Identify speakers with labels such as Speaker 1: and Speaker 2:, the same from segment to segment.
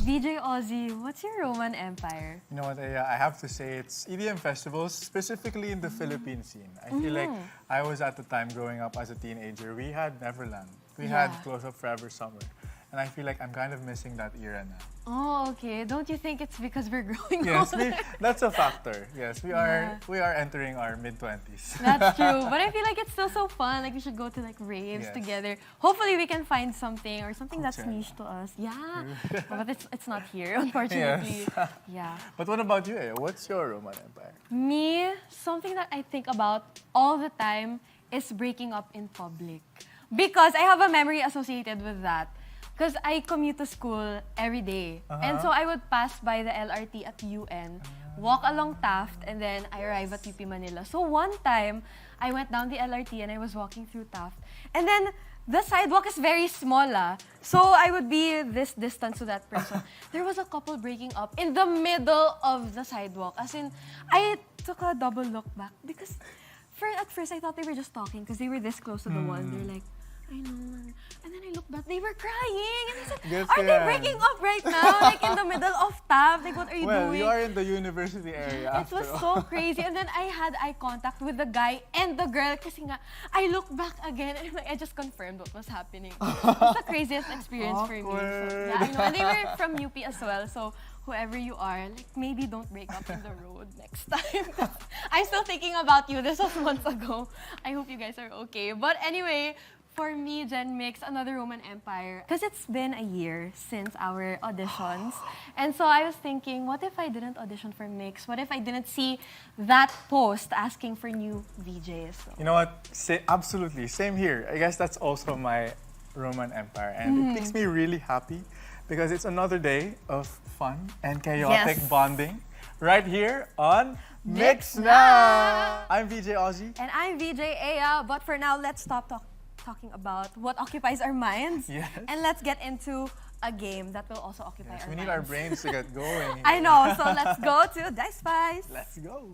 Speaker 1: VJ Ozzie, what's your Roman empire?
Speaker 2: You know what, Eya, I have to say it's EDM festivals, specifically in the Philippine scene. I feel like I was at the time growing up as a teenager, we had Neverland. We had Close Up Forever Summer. And I feel like I'm kind of missing that era now.
Speaker 1: Oh, okay. Don't you think it's because we're growing
Speaker 2: Yes,
Speaker 1: older?
Speaker 2: that's a factor. Yes, we are entering our mid-20s.
Speaker 1: That's true. But I feel like it's still so fun. Like we should go to like raves together. Hopefully we can find something or something that's niche to us. Yeah. But it's not here, unfortunately.
Speaker 2: Yes.
Speaker 1: Yeah.
Speaker 2: But what about you, Eya? What's your Roman empire?
Speaker 1: Me, something that I think about all the time is breaking up in public. Because I have a memory associated with that. Because I commute to school every day. And so I would pass by the LRT at UN, walk along Taft, and then I arrive at UP Manila. So one time, I went down the LRT and I was walking through Taft. And then the sidewalk is very small. So I would be this distance to that person. There was a couple breaking up in the middle of the sidewalk. As in, I took a double look back because at first I thought they were just talking because they were this close to the wall. They're like, I know. And then I looked back, they were crying. And I said, are they breaking up right now? Like in the middle of Taft? Like what are you doing?
Speaker 2: Well, you are in the university area
Speaker 1: It was so crazy. And then I had eye contact with the guy and the girl kasi nga, I looked back again and I just confirmed what was happening. It was the craziest experience for me. So, yeah, I know. And they were from UP as well. So whoever you are, like maybe don't break up in the road next time. I'm still thinking about you. This was months ago. I hope you guys are okay. But anyway, for me, Gen MYX, another Roman empire. Because it's been a year since our auditions. And so I was thinking, what if I didn't audition for MYX? What if I didn't see that post asking for new VJs? So.
Speaker 2: You know what? Absolutely. Same here. I guess that's also my Roman empire. And it makes me really happy because it's another day of fun and chaotic bonding right here on MYX Now! I'm VJ Ozzie.
Speaker 1: And I'm VJ Eya. But for now, let's stop talking about what occupies our minds.
Speaker 2: Yes.
Speaker 1: And let's get into a game that will also occupy our minds.
Speaker 2: We need our brains to get going.
Speaker 1: I know, so let's go to Dice Spice.
Speaker 2: Let's go.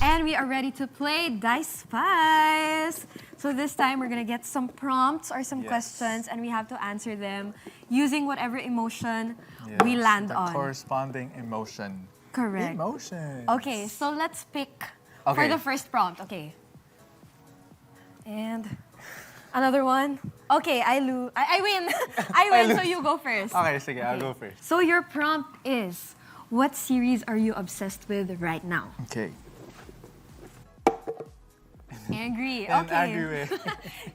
Speaker 1: And we are ready to play Dice Spice. So this time we're gonna get some prompts or some questions and we have to answer them using whatever emotion we land on.
Speaker 2: Corresponding emotion.
Speaker 1: Correct.
Speaker 2: Emotion.
Speaker 1: Okay, so let's pick for the first prompt. Okay. And another one. Okay, I win. I win, so you go first.
Speaker 2: Okay, sige, I'll go first.
Speaker 1: So your prompt is, what series are you obsessed with right now?
Speaker 2: Okay.
Speaker 1: Angry.
Speaker 2: An
Speaker 1: Okay.
Speaker 2: angry way.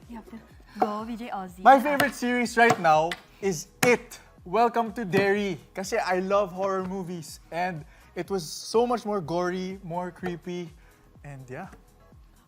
Speaker 1: You have to go, VJ Ozzie.
Speaker 2: My favorite series right now is It. Welcome to Derry. Kasi I love horror movies and it was so much more gory, more creepy, and yeah.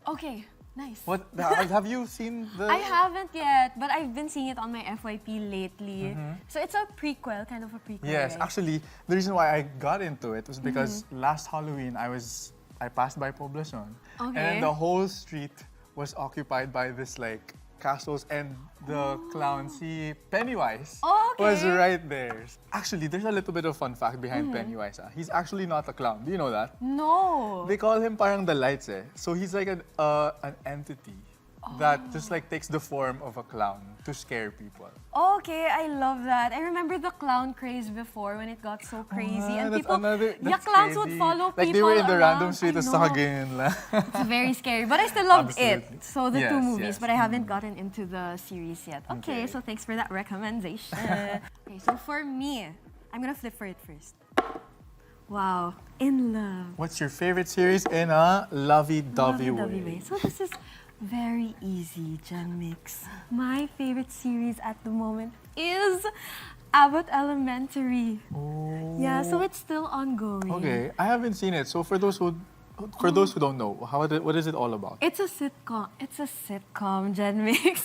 Speaker 1: Okay, nice.
Speaker 2: What have you seen the?
Speaker 1: I haven't yet, but I've been seeing it on my FYP lately. So it's a prequel, kind of a prequel.
Speaker 2: Yes,
Speaker 1: right?
Speaker 2: actually, the reason why I got into it was because last Halloween I passed by Poblacion, and then the whole street was occupied by this like castles and the clown si Pennywise was right there. Actually, there's a little bit of fun fact behind Pennywise. He's actually not a clown. Do you know that?
Speaker 1: No.
Speaker 2: They call him parang the lights eh. So he's like an entity that just like takes the form of a clown to scare people.
Speaker 1: Okay, I love that. I remember the clown craze before when it got so crazy and people, clowns would follow people
Speaker 2: like they were in the
Speaker 1: around.
Speaker 2: random street, tapos nakaganyan lang.
Speaker 1: It's very scary, but I still loved
Speaker 2: Absolutely.
Speaker 1: it. So the two movies,
Speaker 2: Yes.
Speaker 1: but I haven't gotten into the series yet. Okay, so thanks for that recommendation. Okay, so for me, I'm gonna flip for it first. Wow, In Love.
Speaker 2: What's your favorite series in a lovey-dovey way?
Speaker 1: So this is very easy, Gen MYX. My favorite series at the moment is Abbott Elementary.
Speaker 2: Oh.
Speaker 1: Yeah, so it's still ongoing.
Speaker 2: Okay, I haven't seen it. So for those who don't know, what is it all about?
Speaker 1: It's a sitcom. It's a sitcom, Gen MYX.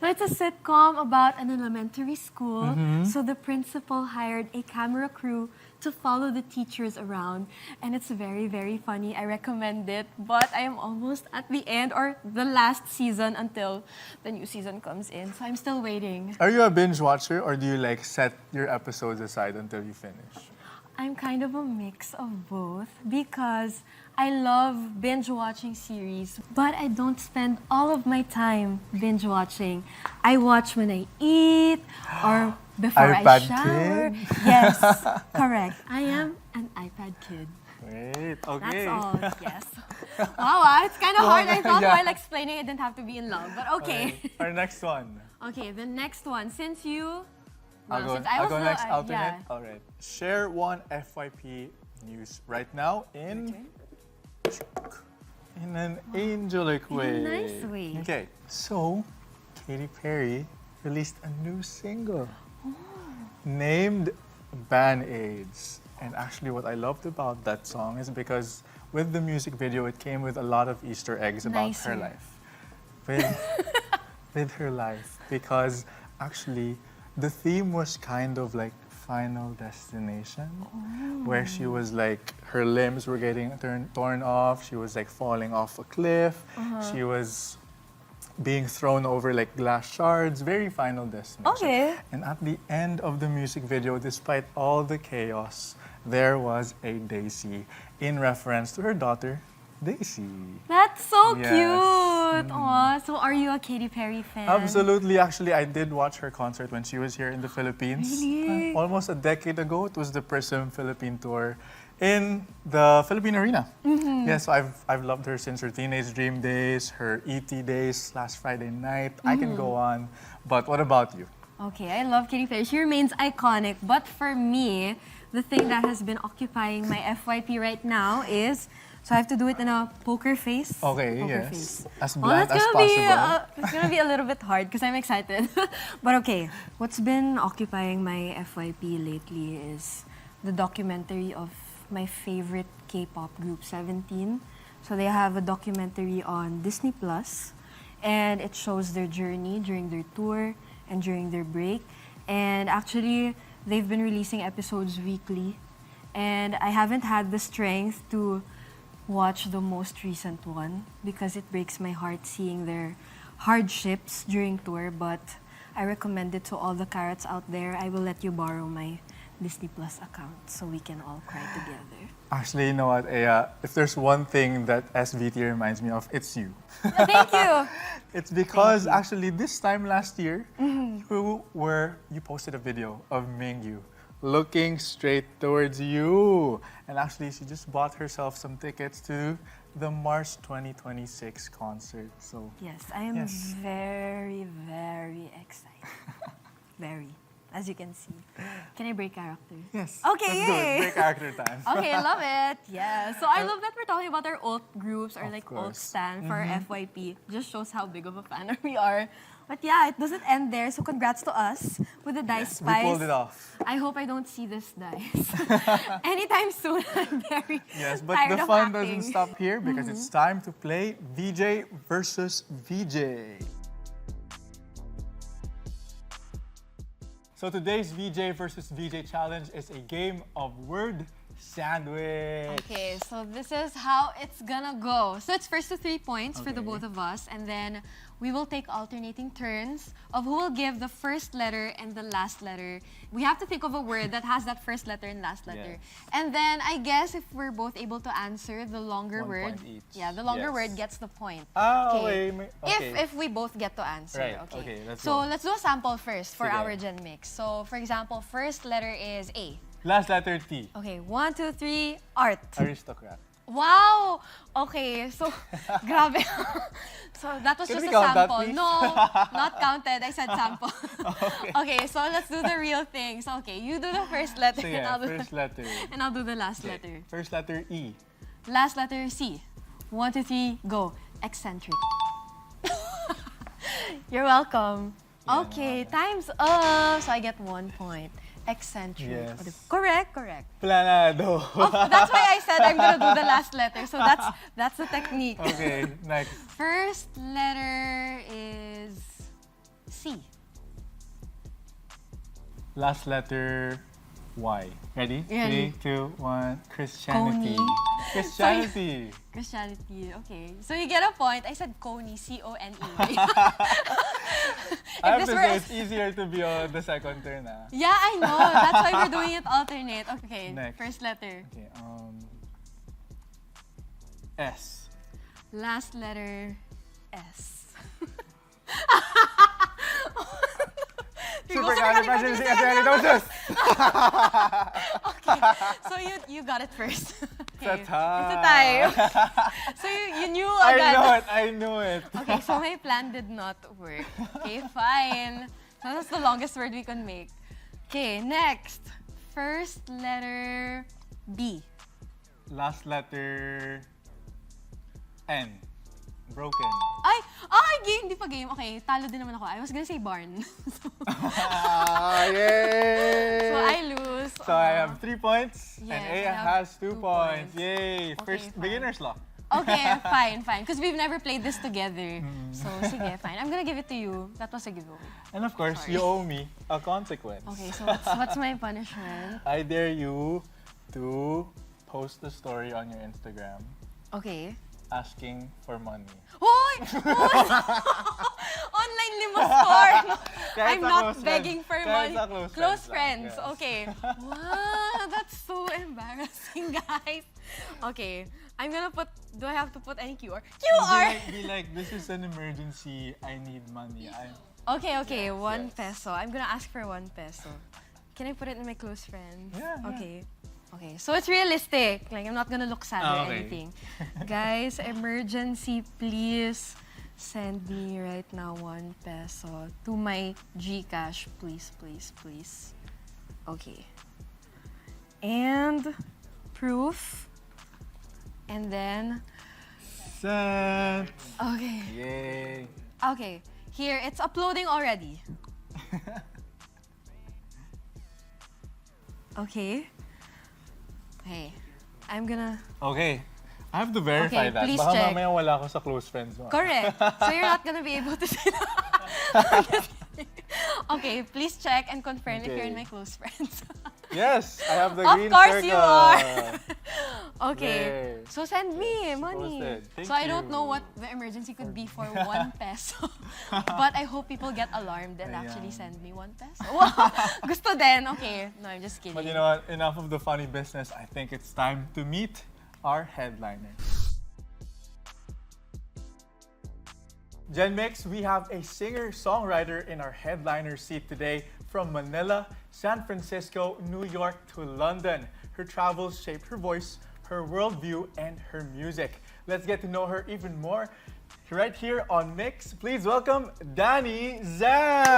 Speaker 1: So it's a sitcom about an elementary school. So the principal hired a camera crew to follow the teachers around. And it's very, very funny. I recommend it. But I am almost at the end or the last season until the new season comes in. So I'm still waiting.
Speaker 2: Are you a binge watcher or do you like set your episodes aside until you finish?
Speaker 1: I'm kind of a mix of both because I love binge watching series, but I don't spend all of my time binge watching. I watch when I eat or before I
Speaker 2: iPad
Speaker 1: shower.
Speaker 2: kid?
Speaker 1: Yes, correct. I am an iPad kid.
Speaker 2: Great,
Speaker 1: That's
Speaker 2: okay.
Speaker 1: all, yes. Wow, it's kind of hard. I thought while explaining it didn't have to be in love, but okay.
Speaker 2: Our next one.
Speaker 1: Okay, the next one. Since you...
Speaker 2: I'll
Speaker 1: well,
Speaker 2: go,
Speaker 1: since I was
Speaker 2: I'll go next, alternate.
Speaker 1: yeah.
Speaker 2: All right. Share one FYP news right now in an angelic way.
Speaker 1: In a nice way.
Speaker 2: Okay, so Katy Perry released a new single named Band-Aids. And actually what I loved about that song is because with the music video, it came with a lot of Easter eggs about her life. With her life. Because actually, the theme was kind of like Final Destination, where she was like, her limbs were getting torn off, she was like falling off a cliff, she was being thrown over like glass shards, very Final Destination.
Speaker 1: Okay.
Speaker 2: And at the end of the music video, despite all the chaos, there was a Daisy in reference to her daughter, Daisy.
Speaker 1: That's so
Speaker 2: Yes.
Speaker 1: cute. Aw, so are you a Katy Perry fan?
Speaker 2: Absolutely. Actually, I did watch her concert when she was here in the Philippines.
Speaker 1: Really?
Speaker 2: Almost a decade ago. It was the Prism Philippine Tour in the Philippine Arena. Yes, so I've loved her since her Teenage Dream days, her ET days, last Friday night. I can go on. But what about you?
Speaker 1: Okay, I love Katy Perry. She remains iconic. But for me, the thing that has been occupying my FYP right now is... So I have to do it in a poker face.
Speaker 2: Okay,
Speaker 1: Poker
Speaker 2: yes.
Speaker 1: face.
Speaker 2: As
Speaker 1: Oh,
Speaker 2: bland
Speaker 1: that's
Speaker 2: as
Speaker 1: gonna be,
Speaker 2: possible.
Speaker 1: it's gonna be a little bit hard because I'm excited. But okay, what's been occupying my FYP lately is the documentary of my favorite K-pop group, 17. So they have a documentary on Disney Plus, and it shows their journey during their tour and during their break. And actually, they've been releasing episodes weekly, and I haven't had the strength to watch the most recent one because it breaks my heart seeing their hardships during tour, but I recommend it to all the carrots out there. I will let you borrow my Disney Plus account so we can all cry together.
Speaker 2: Actually, you know what, Eya? If there's one thing that SVT reminds me of, it's you.
Speaker 1: Thank you.
Speaker 2: It's because actually this time last year, you posted a video of Mingyu looking straight towards you. And actually, she just bought herself some tickets to the March 2026 concert. So
Speaker 1: Yes, I am
Speaker 2: Yes.
Speaker 1: very, very excited. Very, as you can see. Can I break character?
Speaker 2: yes,
Speaker 1: Okay,
Speaker 2: let's do
Speaker 1: yay.
Speaker 2: it. Break character time.
Speaker 1: Okay, I love it. Yeah. So I love that we're talking about our alt groups or
Speaker 2: Of
Speaker 1: like alt
Speaker 2: course.
Speaker 1: stand for our FYP. Just shows how big of a fan we are. But yeah, it doesn't end there. So congrats to us with the dice
Speaker 2: We
Speaker 1: spice.
Speaker 2: pulled it off.
Speaker 1: I hope I don't see this dice anytime soon. I'm very
Speaker 2: Yes, but
Speaker 1: tired
Speaker 2: the
Speaker 1: of
Speaker 2: fun
Speaker 1: acting.
Speaker 2: doesn't stop here because it's time to play VJ versus VJ. So today's VJ versus VJ challenge is a game of word sandwich.
Speaker 1: Okay, so this is how it's gonna go. So it's first to 3 points for the
Speaker 2: Okay.
Speaker 1: both of us, and then we will take alternating turns of who will give the first letter and the last letter. We have to think of a word that has that first letter and last letter.
Speaker 2: Yes.
Speaker 1: And then I guess if we're both able to answer the longer
Speaker 2: 1
Speaker 1: word,
Speaker 2: point each.
Speaker 1: yeah, the longer
Speaker 2: Yes.
Speaker 1: word gets the point.
Speaker 2: Ah,
Speaker 1: Okay.
Speaker 2: okay.
Speaker 1: If we both get to answer.
Speaker 2: Right,
Speaker 1: Okay.
Speaker 2: okay, let's
Speaker 1: so
Speaker 2: go.
Speaker 1: let's do a sample first for
Speaker 2: Sige.
Speaker 1: our Gen MYX. So for example, first letter is A.
Speaker 2: Last letter T.
Speaker 1: Okay, 1, 2, 3, art.
Speaker 2: Aristocrat.
Speaker 1: Wow! Okay, so, grabe. So, that was
Speaker 2: Can
Speaker 1: just
Speaker 2: we
Speaker 1: a
Speaker 2: count that,
Speaker 1: sample.
Speaker 2: please?
Speaker 1: No, not counted. I said sample. Okay, so let's do the real thing. So, okay, you do the first letter,
Speaker 2: So
Speaker 1: and,
Speaker 2: yeah,
Speaker 1: I'll do
Speaker 2: first letter.
Speaker 1: and I'll do the last letter.
Speaker 2: First letter E.
Speaker 1: Last letter, C. 1, 2, 3, go. Eccentric. You're welcome.
Speaker 2: Yeah,
Speaker 1: Okay, time's up. So, I get 1 point. Eccentric.
Speaker 2: Yes.
Speaker 1: Correct, correct.
Speaker 2: Planado.
Speaker 1: Oh, that's why I said I'm gonna do the last letter. So that's the technique.
Speaker 2: Okay, next.
Speaker 1: First letter is C.
Speaker 2: Last letter Y. Ready?
Speaker 1: Ready.
Speaker 2: 3, 2, 1. Christianity.
Speaker 1: Coney.
Speaker 2: Christianity.
Speaker 1: Christianity, okay. So you get a point. I said Coney, C-O-N-E.
Speaker 2: I have to say, it's easier to be on the second turn.
Speaker 1: Yeah, I know. That's why we're doing it alternate. Okay,
Speaker 2: next.
Speaker 1: First letter.
Speaker 2: Okay, S.
Speaker 1: Last letter, S.
Speaker 2: Supercalifragilisticexpialidocious.
Speaker 1: Okay, so you got it first. Okay.
Speaker 2: It's a tie.
Speaker 1: It's a tie. So you knew agad.
Speaker 2: I knew it.
Speaker 1: Okay, so my plan did not work. Okay, fine. So that's the longest word we can make. Okay, next. First letter, B.
Speaker 2: Last letter, N. Broken.
Speaker 1: Game. Hindi pa game. Okay, talo din naman ako. I was gonna say barn.
Speaker 2: Yay!
Speaker 1: So I lose.
Speaker 2: So I have 3 points,
Speaker 1: Yes,
Speaker 2: and
Speaker 1: I
Speaker 2: Eya
Speaker 1: have
Speaker 2: has 2
Speaker 1: 2
Speaker 2: points.
Speaker 1: points.
Speaker 2: Yay!
Speaker 1: Okay,
Speaker 2: First,
Speaker 1: fine.
Speaker 2: beginner's luck.
Speaker 1: Okay, fine. Because we've never played this together. So, sige, fine. I'm gonna give it to you. That was a giveaway.
Speaker 2: And of course,
Speaker 1: Sorry.
Speaker 2: you owe me a consequence.
Speaker 1: Okay, so what's my punishment?
Speaker 2: I dare you to post the story on your Instagram
Speaker 1: Okay.
Speaker 2: asking for money.
Speaker 1: Hoy! Online limo score!
Speaker 2: Kahit
Speaker 1: I'm
Speaker 2: sa
Speaker 1: not
Speaker 2: close
Speaker 1: begging
Speaker 2: friends.
Speaker 1: for
Speaker 2: Kahit
Speaker 1: money.
Speaker 2: sa close
Speaker 1: friends.
Speaker 2: friends lang, yes.
Speaker 1: Okay. Wow, that's so embarrassing, guys. Okay. I'm gonna put, do I have to put any QR? QR!
Speaker 2: Be like, this is an emergency. I need money.
Speaker 1: Okay, 1 peso. I'm gonna ask for 1 peso. Can I put it in my close friends?
Speaker 2: Yeah.
Speaker 1: Okay. Okay, so it's realistic. Like, I'm not gonna look sad or
Speaker 2: Okay.
Speaker 1: anything. Guys, emergency, please send me right now 1 peso to my GCash, please, please, please. Okay. And proof. And then,
Speaker 2: Sent.
Speaker 1: okay.
Speaker 2: Yay.
Speaker 1: Okay, here, it's uploading already. Okay. Okay, I'm gonna...
Speaker 2: Okay. I have to verify
Speaker 1: Okay,
Speaker 2: that.
Speaker 1: please
Speaker 2: Baka
Speaker 1: check.
Speaker 2: mamaya wala ako sa close friends mo.
Speaker 1: Correct. So you're not gonna be able to see Okay, please check and confirm if you're in my close friends.
Speaker 2: Yes, I have the
Speaker 1: Of
Speaker 2: green
Speaker 1: course
Speaker 2: circle.
Speaker 1: you are. Okay,
Speaker 2: Yay.
Speaker 1: so send me money.
Speaker 2: posted. Thank
Speaker 1: So I don't
Speaker 2: you.
Speaker 1: know what the emergency could be for 1 peso. But I hope people get alarmed and actually
Speaker 2: Ayan.
Speaker 1: send me 1 peso. Wow, gusto din. Okay, no, I'm just kidding.
Speaker 2: But you know what? Enough of the funny business. I think it's time to meet our headliner. Gen MYX, we have a singer-songwriter in our headliner seat today from Manila, San Francisco, New York to London. Her travels shaped her voice, her worldview, and her music. Let's get to know her even more right here on MYX. Please welcome Dani Zam!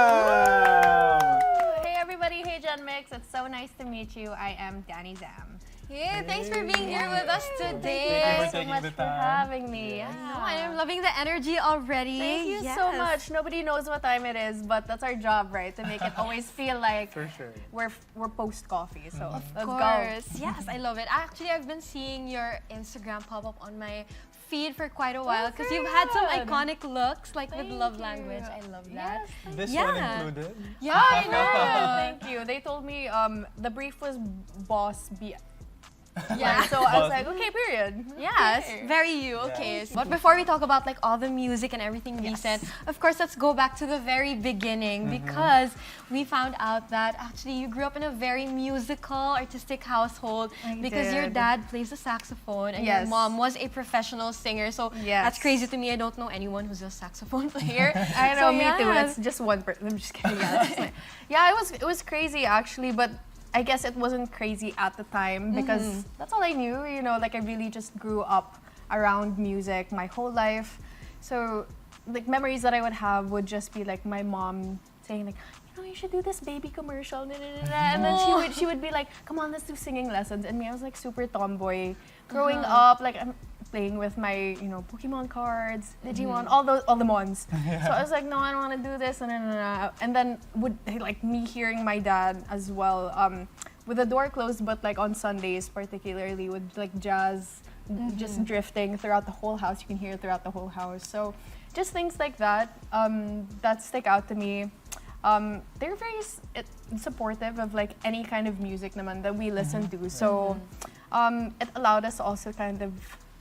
Speaker 3: Hey everybody, hey Gen MYX. It's so nice to meet you. I am Dani Zam.
Speaker 1: Yeah, thanks for being here with us today.
Speaker 2: Thank you for
Speaker 3: so
Speaker 2: taking
Speaker 3: much
Speaker 2: the
Speaker 3: for
Speaker 2: time.
Speaker 3: having me.
Speaker 1: No,
Speaker 3: Yeah.
Speaker 1: I'm loving the energy already.
Speaker 3: Thank you so much. Nobody knows what time it is, but that's our job, right? To make it always feel like
Speaker 2: For sure.
Speaker 3: we're post coffee. So
Speaker 1: Of
Speaker 3: let's
Speaker 1: course. Yes, I love it. Actually, I've been seeing your Instagram pop up on my feed for quite a while because you've had some
Speaker 3: good.
Speaker 1: iconic looks like with
Speaker 3: Thank
Speaker 1: love
Speaker 3: you.
Speaker 1: language. I love that.
Speaker 3: Yes.
Speaker 2: This
Speaker 1: Yeah.
Speaker 2: one included.
Speaker 1: Yeah,
Speaker 3: I know. Thank you. They told me the brief was boss B.
Speaker 1: Yeah.
Speaker 3: So I was like, okay, period.
Speaker 1: Yes,
Speaker 3: Okay.
Speaker 1: very you. Okay. But before we talk about like all the music and everything recent, of course, let's go back to the very beginning because we found out that actually you grew up in a very musical, artistic household because your
Speaker 3: did.
Speaker 1: dad plays the saxophone and your
Speaker 3: Yes.
Speaker 1: mom was a professional singer. So
Speaker 3: Yes.
Speaker 1: that's crazy to me. I don't know anyone who's a saxophone player.
Speaker 3: I know,
Speaker 1: So,
Speaker 3: me too.
Speaker 1: yes.
Speaker 3: That's just one person. I'm just kidding. Yeah, it was crazy actually, but I guess it wasn't crazy at the time because that's all I knew. You know, like I really just grew up around music my whole life. So, like memories that I would have would just be like my mom saying like, you know, you should do this baby commercial, and then she would be like, come on, let's do singing lessons. And me, I was like super tomboy. Growing up, like I'm playing with my, you know, Pokemon cards, Digimon, all the mons. So I was like, no, I don't want to do this, and then would like me hearing my dad as well, with the door closed, but like on Sundays particularly with like jazz, just drifting throughout the whole house. You can hear it throughout the whole house. So just things like that that stick out to me. They're very supportive of like any kind of music naman that we listen to. So it allowed us to also kind of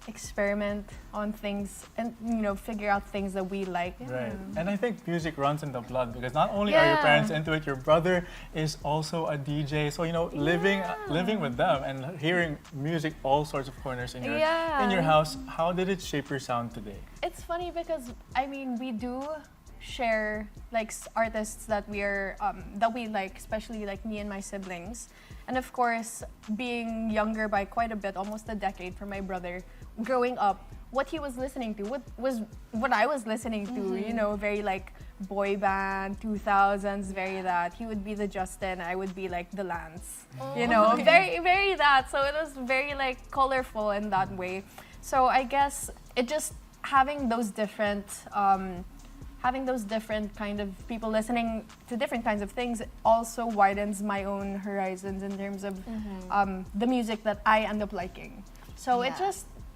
Speaker 3: experiment on things and figure out things that we like.
Speaker 2: Right. And I think music runs in the blood because not only are your parents into it, your brother is also a DJ. So living with them and hearing music all sorts of corners in your house, how did it shape your sound today?
Speaker 3: It's funny because I mean we do share like artists that we like, especially like me and my siblings. And of course, being younger by quite a bit, almost a decade from my brother, growing up, what he was listening to was what I was listening to, very like boy band, 2000s, very that. He would be the Justin, I would be like the Lance, very, very that. So it was very like colorful in that way. So I guess it just having those different kind of people listening to different kinds of things also widens my own horizons in terms of the music that I end up liking. So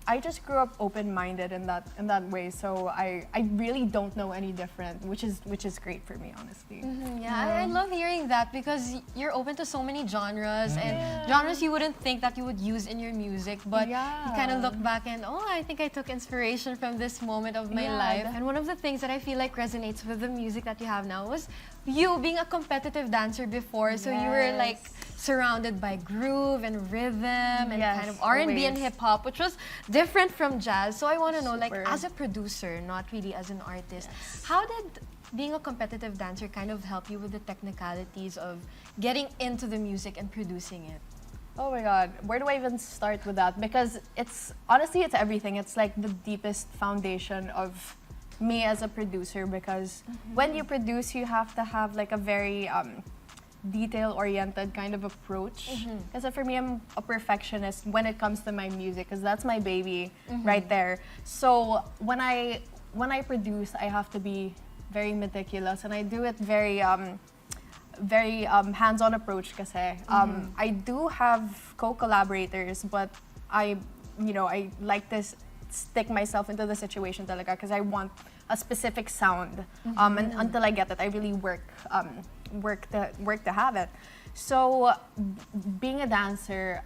Speaker 3: I just grew up open-minded in that way. So I really don't know any different, which is great for me, honestly.
Speaker 1: I love hearing that because you're open to so many genres and genres you wouldn't think that you would use in your music, but you kind of look back and I think I took inspiration from this moment of my life. And one of the things that I feel like resonates with the music that you have now was you being a competitive dancer before, so you were like surrounded by groove and rhythm and kind of R&B and hip hop, which was different from jazz. So I want to know, like, as a producer, not really as an artist, how did being a competitive dancer kind of help you with the technicalities of getting into the music and producing it?
Speaker 3: Oh my God, where do I even start with that? Because it's everything. It's like the deepest foundation of me as a producer, because when you produce, you have to have like a very detail-oriented kind of approach. Because for me, I'm a perfectionist when it comes to my music, because that's my baby right there. So when I produce, I have to be very meticulous, and I do it very hands-on approach. Kasi I do have co-collaborators, but I like this. Stick myself into the situation talaga because I want a specific sound, and until I get it, I really work to have it. So being a dancer,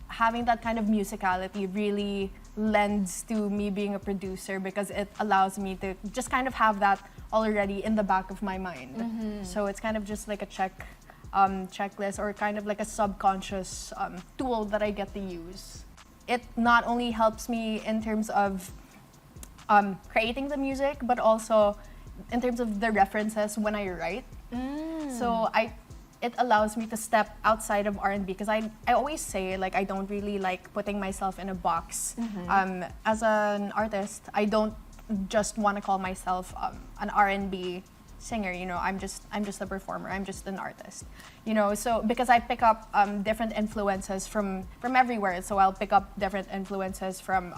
Speaker 3: having that kind of musicality really lends to me being a producer because it allows me to just kind of have that already in the back of my mind. So it's kind of just like a checklist or kind of like a subconscious tool that I get to use. It not only helps me in terms of creating the music, but also in terms of the references when I write. So it allows me to step outside of R&B because I always say like I don't really like putting myself in a box. As an artist, I don't just want to call myself an R&B singer, I'm just a performer, I'm just an artist, so because I pick up different influences from everywhere, so I'll pick up different influences from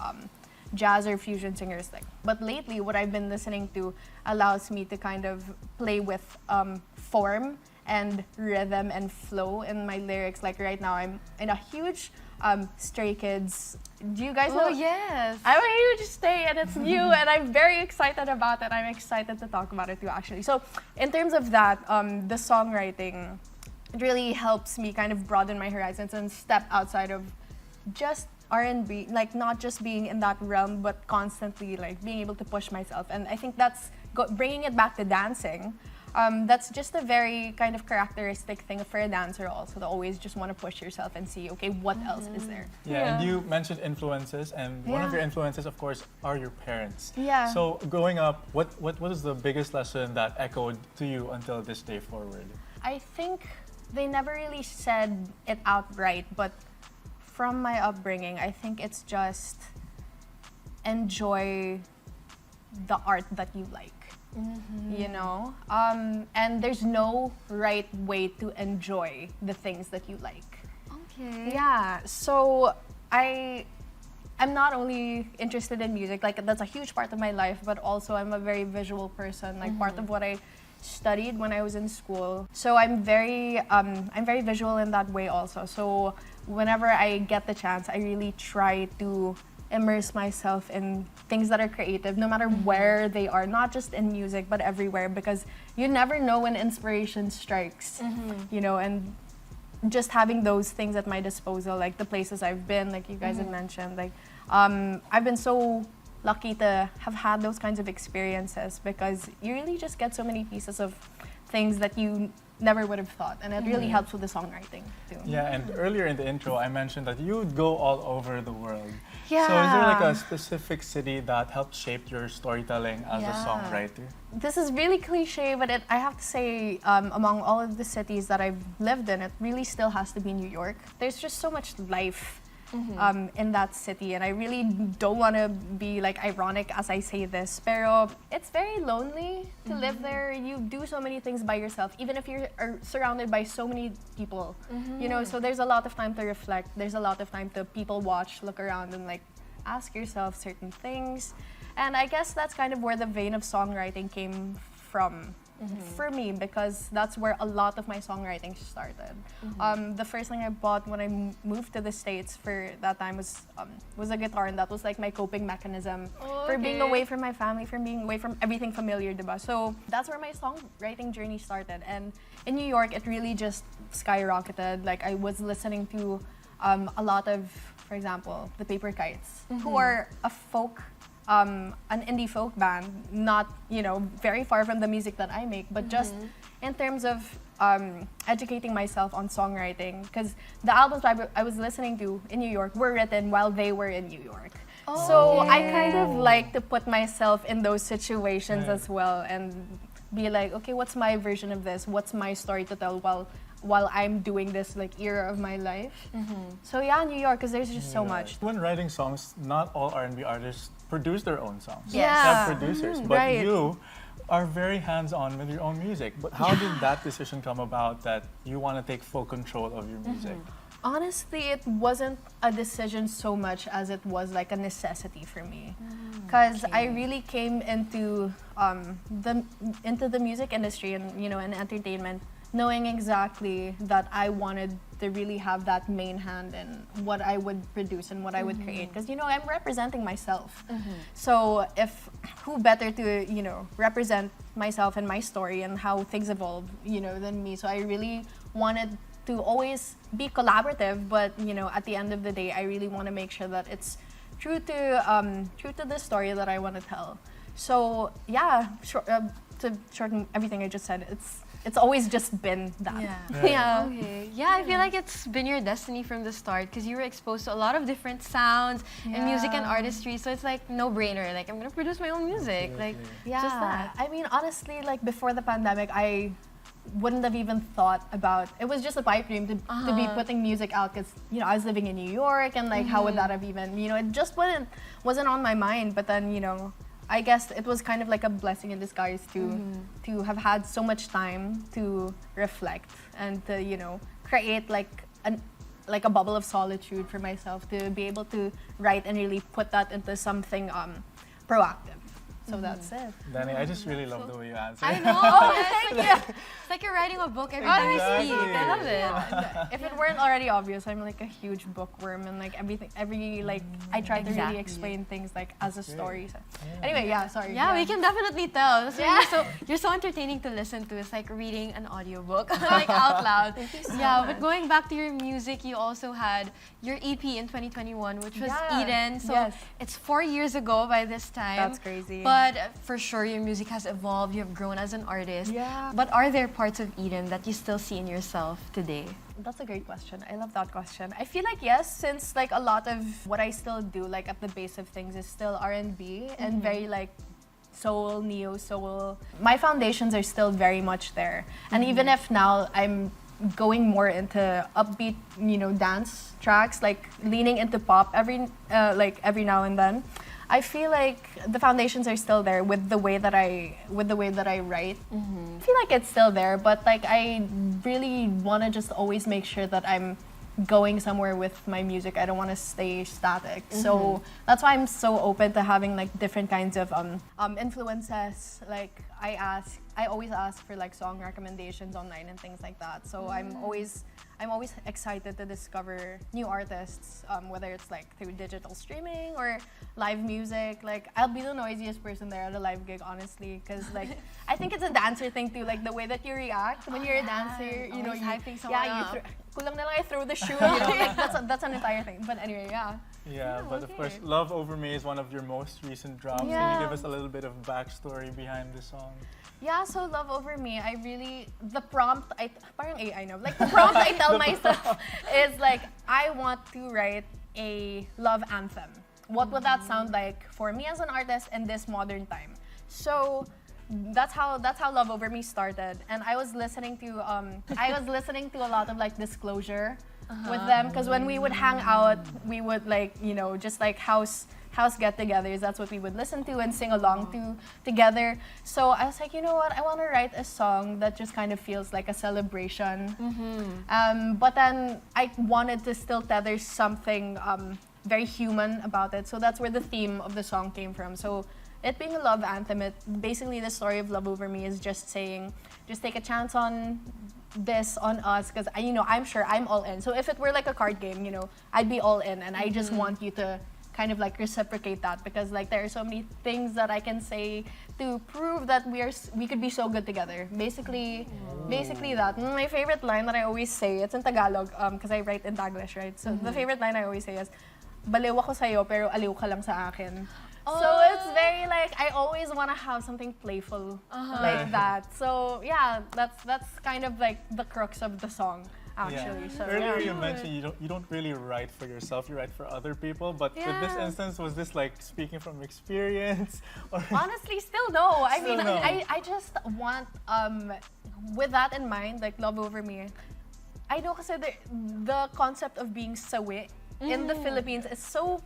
Speaker 3: jazz or fusion singers, but lately what I've been listening to allows me to kind of play with form and rhythm and flow in my lyrics. Like right now I'm in a huge Stray Kids. Do you guys know?
Speaker 1: Oh, yes.
Speaker 3: I'm a huge Stray and it's new and I'm very excited about it. I'm excited to talk about it too, actually. So in terms of that, the songwriting, it really helps me kind of broaden my horizons and step outside of just R&B, like not just being in that realm, but constantly like being able to push myself. And I think that's bringing it back to dancing. That's just a very kind of characteristic thing for a dancer also, to always just want to push yourself and see, okay, what else is there?
Speaker 2: Yeah, and you mentioned influences, and one of your influences, of course, are your parents.
Speaker 3: Yeah.
Speaker 2: So growing up, what was the biggest lesson that echoed to you until this day forward?
Speaker 3: I think they never really said it outright, but from my upbringing, I think it's just enjoy the art that you like. And there's no right way to enjoy the things that you like.
Speaker 1: Okay.
Speaker 3: Yeah, so I'm not only interested in music, like that's a huge part of my life, but also I'm a very visual person, like part of what I studied when I was in school. So I'm very visual in that way also. So whenever I get the chance, I really try to immerse myself in things that are creative, no matter where they are, not just in music, but everywhere, because you never know when inspiration strikes, and just having those things at my disposal, like the places I've been, like you guys had mentioned, like I've been so lucky to have had those kinds of experiences because you really just get so many pieces of things that you never would have thought, and it really helps with the songwriting too.
Speaker 2: Yeah, and earlier in the intro, I mentioned that you would go all over the world.
Speaker 3: Yeah.
Speaker 2: So is there like a specific city that helped shape your storytelling as a
Speaker 3: Yeah.
Speaker 2: songwriter?
Speaker 3: This is really cliche, but I have to say, among all of the cities that I've lived in, it really still has to be New York. There's just so much life in that city, and I really don't want to be like ironic as I say this, pero it's very lonely to live there. You do so many things by yourself, even if you're surrounded by so many people, you know, so there's a lot of time to reflect, there's a lot of time to people watch, look around, and like ask yourself certain things. And I guess that's kind of where the vein of songwriting came from for me, because that's where a lot of my songwriting started. The first thing I bought when I moved to the States for that time was a guitar, and that was like my coping mechanism for being away from my family, from being away from everything familiar, diba? So that's where my songwriting journey started. And in New York, it really just skyrocketed. Like I was listening to a lot of, for example, the Paper Kites, who are a folk an indie folk band, not, you know, very far from the music that I make, but just in terms of educating myself on songwriting, because the albums I was listening to in New York were written while they were in New York. So I kind of like to put myself in those situations as well and be like, okay, what's my version of this? What's my story to tell while I'm doing this like era of my life? So yeah, New York, because there's just so much.
Speaker 2: When writing songs, not all R&B artists produce their own songs.
Speaker 3: Yes.
Speaker 2: They have producers, but
Speaker 3: right.
Speaker 2: you are very hands-on with your own music. But how did that decision come about that you want to take full control of your music?
Speaker 3: Honestly, it wasn't a decision so much as it was like a necessity for me, because I really came into the music industry and, you know, and entertainment, knowing exactly that I wanted to really have that main hand in what I would produce and what I would create, because, you know, I'm representing myself. So who better to, you know, represent myself and my story and how things evolve, you know, than me. So I really wanted to always be collaborative, but, you know, at the end of the day, I really want to make sure that it's true to the story that I want to tell. So yeah, to shorten everything I just said, it's always just been that.
Speaker 1: Yeah. Okay. Yeah, I feel like it's been your destiny from the start, because you were exposed to a lot of different sounds and music and artistry. So it's like no brainer. Like, I'm gonna produce my own music. Like, just that.
Speaker 3: I mean, honestly, like before the pandemic, I wouldn't have even thought about it. Was just a pipe dream to be putting music out, because, you know, I was living in New York, and like how would that have even, you know, it just wasn't on my mind. But then, you know, I guess it was kind of like a blessing in disguise to have had so much time to reflect and to, you know, create like a bubble of solitude for myself, to be able to write and really put that into something proactive. So that's it.
Speaker 2: Dani, I just really love the way you answer.
Speaker 1: I know. Thank you. It's like you're writing a book every time you speak. I love it.
Speaker 3: If it weren't already obvious, I'm like a huge bookworm, and like I try to really explain things like as a story. So. Anyway, sorry.
Speaker 1: Yeah, we can definitely tell. That's why you're so entertaining to listen to. It's like reading an audiobook, like out loud.
Speaker 3: Thank you so
Speaker 1: much.
Speaker 3: much.
Speaker 1: But going back to your music, you also had your EP in 2021, which was Eden. So it's 4 years ago by this time.
Speaker 3: That's crazy.
Speaker 1: But for sure, your music has evolved. You have grown as an artist.
Speaker 3: Yeah.
Speaker 1: But are there parts of Eden that you still see in yourself today?
Speaker 3: That's a great question. I love that question. I feel like yes, since like a lot of what I still do, like at the base of things, is still R&B and very like soul, neo soul. My foundations are still very much there. And even if now I'm going more into upbeat, you know, dance tracks, like leaning into pop every now and then, I feel like the foundations are still there with the way that I write. I feel like it's still there, but like I really want to just always make sure that I'm going somewhere with my music. I don't want to stay static. So that's why I'm so open to having like different kinds of influences. Like I always ask for like song recommendations online and things like that. So I'm always excited to discover new artists, whether it's like through digital streaming or live music. Like I'll be the noisiest person there at a live gig, honestly, because like I think it's a dancer thing too, like the way that you react when you're a dancer. You know,
Speaker 1: hyping someone up.
Speaker 3: kulang na lang I throw the shoe. You know, like, that's an entire thing. But anyway, yeah.
Speaker 2: Yeah, but of
Speaker 1: okay.
Speaker 2: course, Love Over Me is one of your most recent drops. Can
Speaker 3: Yeah.
Speaker 2: you give us a little bit of backstory behind the song?
Speaker 3: Yeah, so Love Over Me, I really, the prompt, parang AI no, like the prompt I tell myself is like, I want to write a love anthem. What would that sound like for me as an artist in this modern time? So that's how Love Over Me started, and I was listening to a lot of like Disclosure with them, because when we would hang out, we would like, you know, just like house get-togethers. That's what we would listen to and sing along to together. So I was like, you know what? I want to write a song that just kind of feels like a celebration. But then I wanted to still tether something very human about it. So that's where the theme of the song came from. So it being a love anthem, basically the story of Love Over Me is just saying, just take a chance on this, on us, because you know, I'm sure I'm all in. So if it were like a card game, you know, I'd be all in, and I just want you to kind of like reciprocate that, because like there are so many things that I can say to prove that we could be so good together. Basically that. My favorite line that I always say, it's in Tagalog, because I write in Taglish, right? So the favorite line I always say is, baliw ako sa'yo pero aliw ka lang sa akin. So it's very like, I always want to have something playful like that. So yeah, that's kind of like the crux of the song, actually.
Speaker 2: Yeah.
Speaker 3: So
Speaker 2: Earlier
Speaker 3: yeah.
Speaker 2: you mentioned you don't really write for yourself, you write for other people. But with this
Speaker 1: Yeah.
Speaker 2: instance, was this like speaking from experience? Or
Speaker 3: Honestly, still no. I mean,
Speaker 2: no.
Speaker 3: I just want, with that in mind, like Love Over Me, I know kasi the concept of being sawi in the Philippines is so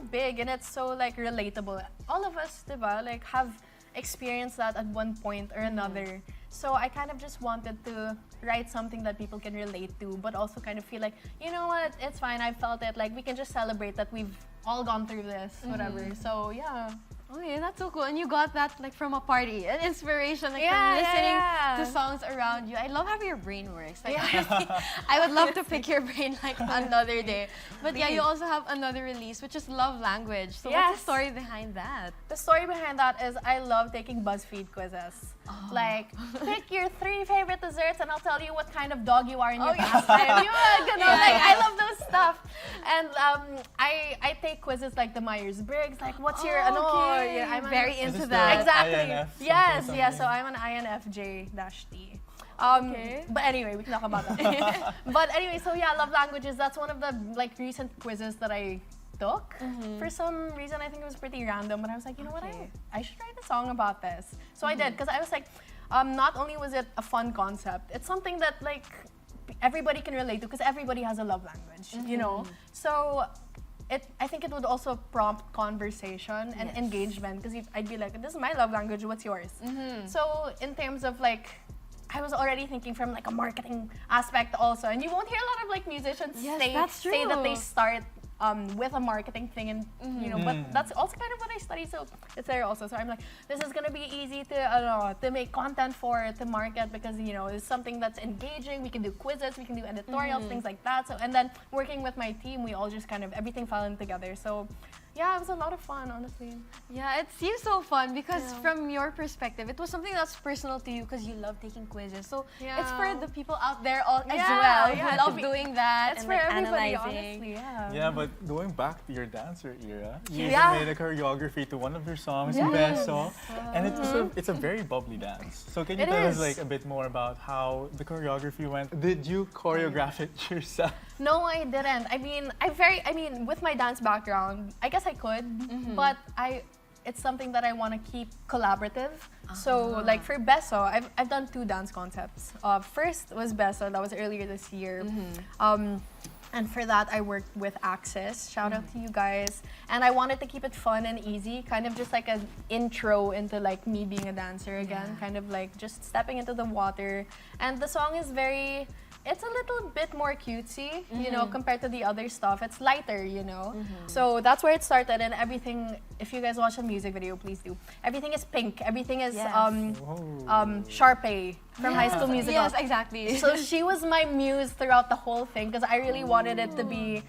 Speaker 3: big, and it's so like relatable. All of us, diba, like have experienced that at one point or another. So I kind of just wanted to write something that people can relate to, but also kind of feel like, you know what, it's fine, I felt it. Like we can just celebrate that we've all gone through this, whatever. So yeah.
Speaker 1: Okay, that's so cool. And you got that like from a party, an inspiration like
Speaker 3: Yeah,
Speaker 1: from
Speaker 3: yeah,
Speaker 1: listening
Speaker 3: yeah.
Speaker 1: to songs around you. I love how your brain works. Like honestly, I would love to pick your brain like another day. But yeah, you also have another release, which is Love Language. So what's
Speaker 3: Yes.
Speaker 1: the story behind that?
Speaker 3: The story behind that is I love taking BuzzFeed quizzes. Like, pick your 3 favorite desserts and I'll tell you what kind of dog you are in your past life. You know, like, I love those stuff. And I take quizzes like the Myers-Briggs, like what's your,
Speaker 1: okay.
Speaker 3: yeah, I'm
Speaker 1: Very
Speaker 2: Is this
Speaker 1: into
Speaker 2: the
Speaker 1: that.
Speaker 3: Exactly.
Speaker 2: INF
Speaker 3: Yes,
Speaker 2: something,
Speaker 3: yeah,
Speaker 2: something?
Speaker 3: so I'm an INFJ-T.
Speaker 1: Okay.
Speaker 3: But anyway, we can talk about that. But anyway, so yeah, Love Languages, that's one of the like recent quizzes that I took. For some reason, I think it was pretty random, but I was like, you know what, I should write a song about this. So I did, because I was like, not only was it a fun concept, it's something that like everybody can relate to, because everybody has a love language, you know? So I think it would also prompt conversation and engagement, because I'd be like, this is my love language, what's yours? So in terms of like, I was already thinking from like a marketing aspect also, and you won't hear a lot of like musicians
Speaker 1: Yes,
Speaker 3: say that they
Speaker 1: true.
Speaker 3: start with a marketing thing, and you know, but that's also kind of what I study, so it's there also. So I'm like, this is gonna be easy to make content for, to market, because you know, it's something that's engaging. We can do quizzes, we can do editorials, things like that. So, and then working with my team, we all just kind of everything fell in together. So yeah, it was a lot of fun, honestly.
Speaker 1: Yeah, it seems so fun because from your perspective, it was something that's personal to you because you love taking quizzes. So it's for the people out there as well who love doing that
Speaker 3: It's
Speaker 1: and
Speaker 3: for
Speaker 1: like
Speaker 3: everybody,
Speaker 1: analyzing.
Speaker 3: honestly. Yeah.
Speaker 2: Yeah, but going back to your dancer era, you
Speaker 3: Yeah.
Speaker 2: made a choreography to one of your songs,
Speaker 3: Yes.
Speaker 2: Beso, and it's a very bubbly dance. So can you
Speaker 3: It
Speaker 2: tell us
Speaker 3: is.
Speaker 2: like a bit more about how the choreography went? Did you choreograph it yourself?
Speaker 3: No, I didn't. I mean, with my dance background, I guess I could, but it's something that I want to keep collaborative. So, like for Beso, I've done 2 dance concepts. First was Beso, that was earlier this year. And for that, I worked with Axis. Shout out to you guys. And I wanted to keep it fun and easy, kind of just like an intro into like me being a dancer again, kind of like just stepping into the water. And the song is it's a little bit more cutesy, you know, compared to the other stuff. It's lighter, you know. So that's where it started, and everything, if you guys watch the music video, please do. Everything is pink. Everything is Sharpay from High School Musical.
Speaker 1: Yes, exactly.
Speaker 3: So she was my muse throughout the whole thing, because I really wanted it to be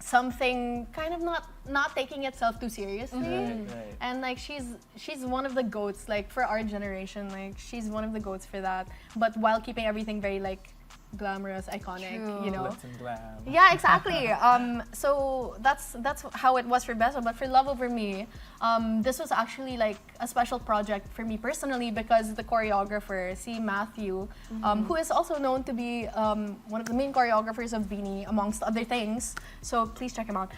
Speaker 3: something kind of not taking itself too seriously.
Speaker 2: Right.
Speaker 3: And like she's one of the goats, like for our generation, like she's one of the goats for that. But while keeping everything very like glamorous, iconic,
Speaker 1: True.
Speaker 3: you know.
Speaker 2: Glitz and glam.
Speaker 3: Yeah, exactly. So that's how it was for Beso. But for Love Over Me, this was actually like a special project for me personally because the choreographer, si Matthew, who is also known to be one of the main choreographers of Beanie, amongst other things. So please check him out.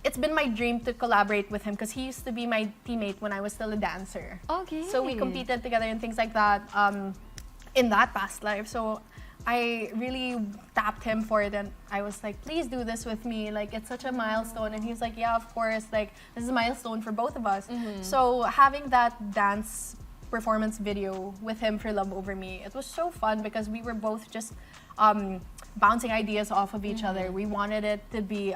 Speaker 3: It's been my dream to collaborate with him because he used to be my teammate when I was still a dancer.
Speaker 1: Okay.
Speaker 3: So we competed together and things like that in that past life. So I really tapped him for it and I was like, please do this with me. Like, it's such a milestone. And he was like, yeah, of course. Like, this is a milestone for both of us. So having that dance performance video with him for Love Over Me, it was so fun because we were both just bouncing ideas off of each other. We wanted it to be